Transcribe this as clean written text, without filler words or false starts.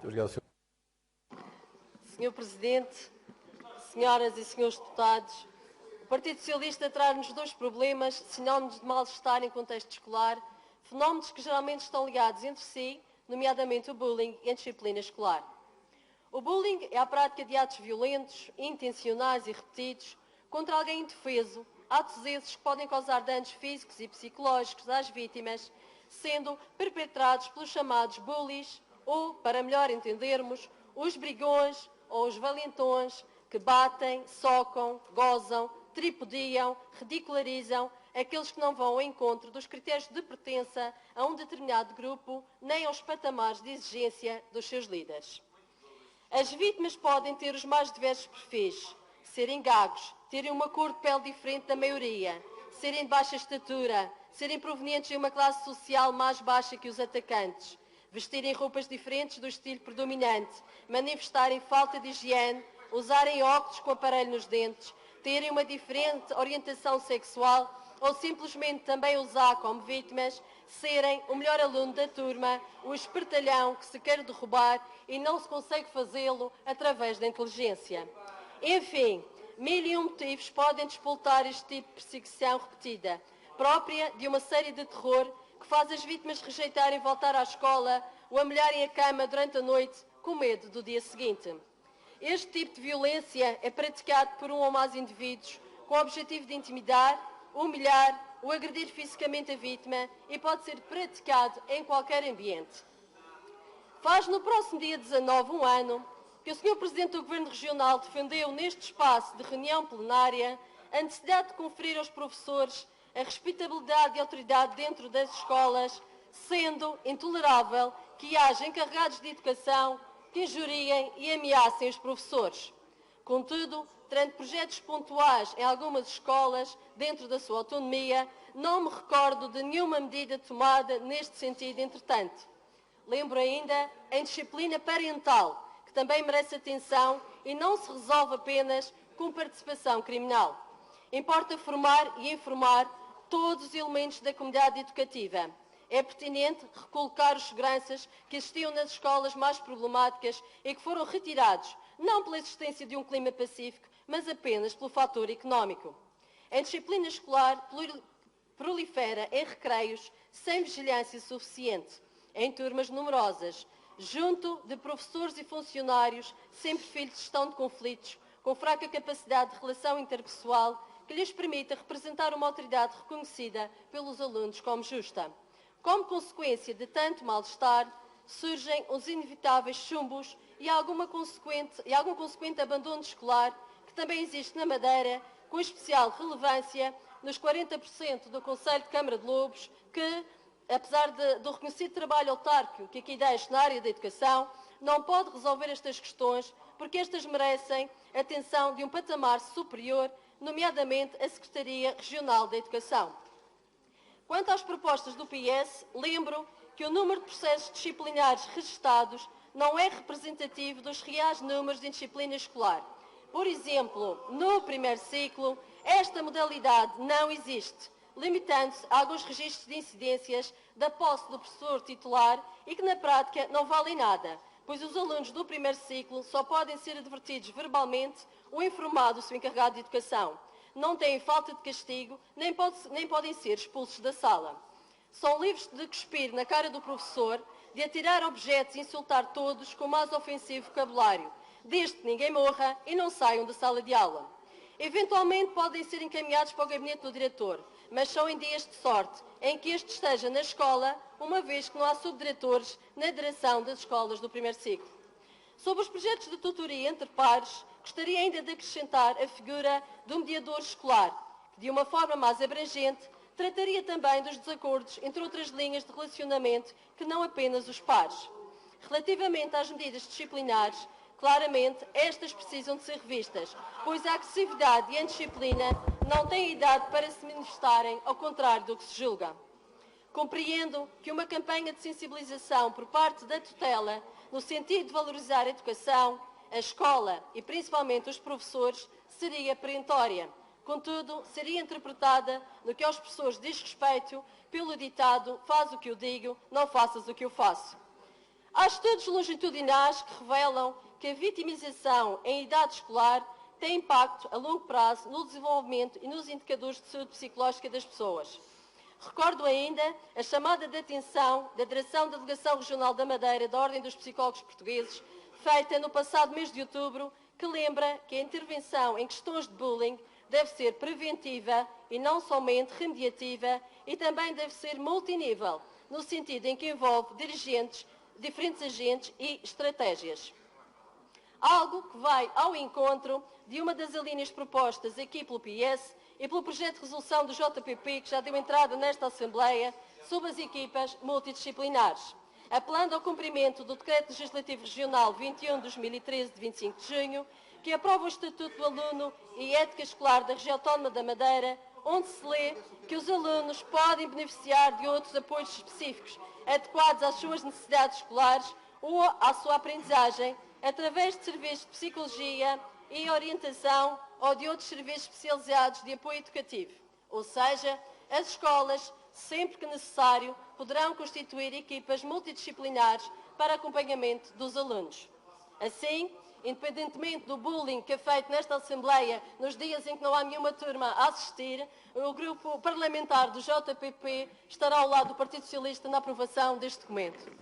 Obrigado, Sr. Senhor Presidente, senhoras e senhores deputados, o Partido Socialista traz-nos dois problemas, sinónimos de mal-estar em contexto escolar, fenómenos que geralmente estão ligados entre si, nomeadamente o bullying e a disciplina escolar. O bullying é a prática de atos violentos, intencionais e repetidos contra alguém indefeso, atos esses que podem causar danos físicos e psicológicos às vítimas, sendo perpetrados pelos chamados bullies ou, para melhor entendermos, os brigões ou os valentões que batem, socam, gozam, tripudiam, ridicularizam aqueles que não vão ao encontro dos critérios de pertença a um determinado grupo, nem aos patamares de exigência dos seus líderes. As vítimas podem ter os mais diversos perfis, serem gagos, terem uma cor de pele diferente da maioria, serem de baixa estatura, serem provenientes de uma classe social mais baixa que os atacantes, vestirem roupas diferentes do estilo predominante, manifestarem falta de higiene, usarem óculos com aparelho nos dentes, terem uma diferente orientação sexual ou simplesmente também usar como vítimas, serem o melhor aluno da turma, o espertalhão que se quer derrubar e não se consegue fazê-lo através da inteligência. Enfim, mil e um motivos podem despoltar este tipo de perseguição repetida, própria de uma série de terror que faz as vítimas rejeitarem voltar à escola ou amelharem a cama durante a noite com medo do dia seguinte. Este tipo de violência é praticado por um ou mais indivíduos com o objetivo de intimidar, humilhar ou agredir fisicamente a vítima e pode ser praticado em qualquer ambiente. Faz no próximo dia 19 um ano que o Sr. Presidente do Governo Regional defendeu neste espaço de reunião plenária a necessidade de conferir aos professores a respeitabilidade e autoridade dentro das escolas, sendo intolerável que haja encarregados de educação que injuriem e ameacem os professores. Contudo, durante projetos pontuais em algumas escolas, dentro da sua autonomia, não me recordo de nenhuma medida tomada neste sentido, entretanto. Lembro ainda a indisciplina parental, que também merece atenção e não se resolve apenas com participação criminal. Importa formar e informar todos os elementos da comunidade educativa. É pertinente recolocar os seguranças que existiam nas escolas mais problemáticas e que foram retirados, não pela existência de um clima pacífico, mas apenas pelo fator económico. A disciplina escolar prolifera em recreios sem vigilância suficiente, em turmas numerosas, junto de professores e funcionários sem perfil de gestão de conflitos, com fraca capacidade de relação interpessoal que lhes permita representar uma autoridade reconhecida pelos alunos como justa. Como consequência de tanto mal-estar, surgem os inevitáveis chumbos e algum consequente abandono escolar, que também existe na Madeira, com especial relevância nos 40% do Conselho de Câmara de Lobos, que, apesar do reconhecido trabalho autárquico que aqui deixo na área da educação, não pode resolver estas questões, porque estas merecem a atenção de um patamar superior, nomeadamente a Secretaria Regional da Educação. Quanto às propostas do PS, lembro que o número de processos disciplinares registados não é representativo dos reais números de indisciplina escolar. Por exemplo, no primeiro ciclo, esta modalidade não existe, limitando-se a alguns registros de incidências da posse do professor titular e que na prática não valem nada, pois os alunos do primeiro ciclo só podem ser advertidos verbalmente ou informado o seu encarregado de educação. Não têm falta de castigo, nem podem ser expulsos da sala. São livres de cuspir na cara do professor, de atirar objetos e insultar todos com o mais ofensivo vocabulário, desde que ninguém morra e não saiam da sala de aula. Eventualmente podem ser encaminhados para o gabinete do diretor, mas só em dias de sorte, em que este esteja na escola, uma vez que não há subdiretores na direção das escolas do primeiro ciclo. Sobre os projetos de tutoria entre pares, gostaria ainda de acrescentar a figura do mediador escolar, que de uma forma mais abrangente trataria também dos desacordos entre outras linhas de relacionamento que não apenas os pares. Relativamente às medidas disciplinares, claramente estas precisam de ser revistas, pois a agressividade e a indisciplina não têm idade para se manifestarem ao contrário do que se julga. Compreendo que uma campanha de sensibilização por parte da tutela, no sentido de valorizar a educação, a escola e principalmente os professores, seria perentória. Contudo, seria interpretada no que aos professores diz respeito pelo ditado "faz o que eu digo, não faças o que eu faço". Há estudos longitudinais que revelam que a vitimização em idade escolar tem impacto a longo prazo no desenvolvimento e nos indicadores de saúde psicológica das pessoas. Recordo ainda a chamada de atenção da Direção da Delegação Regional da Madeira da Ordem dos Psicólogos Portugueses, feita no passado mês de outubro, que lembra que a intervenção em questões de bullying deve ser preventiva e não somente remediativa e também deve ser multinível, no sentido em que envolve dirigentes, diferentes agentes e estratégias. Algo que vai ao encontro de uma das linhas propostas aqui pelo PS e pelo projeto de resolução do JPP, que já deu entrada nesta Assembleia, sobre as equipas multidisciplinares, apelando ao cumprimento do Decreto Legislativo Regional 21/2013, de 25 de junho, que aprova o Estatuto do Aluno e Ética Escolar da Região Autónoma da Madeira, onde se lê que os alunos podem beneficiar de outros apoios específicos, adequados às suas necessidades escolares ou à sua aprendizagem, através de serviços de psicologia e orientação ou de outros serviços especializados de apoio educativo. Ou seja, as escolas, sempre que necessário, poderão constituir equipas multidisciplinares para acompanhamento dos alunos. Assim, independentemente do bullying que é feito nesta Assembleia nos dias em que não há nenhuma turma a assistir, o grupo parlamentar do JPP estará ao lado do Partido Socialista na aprovação deste documento.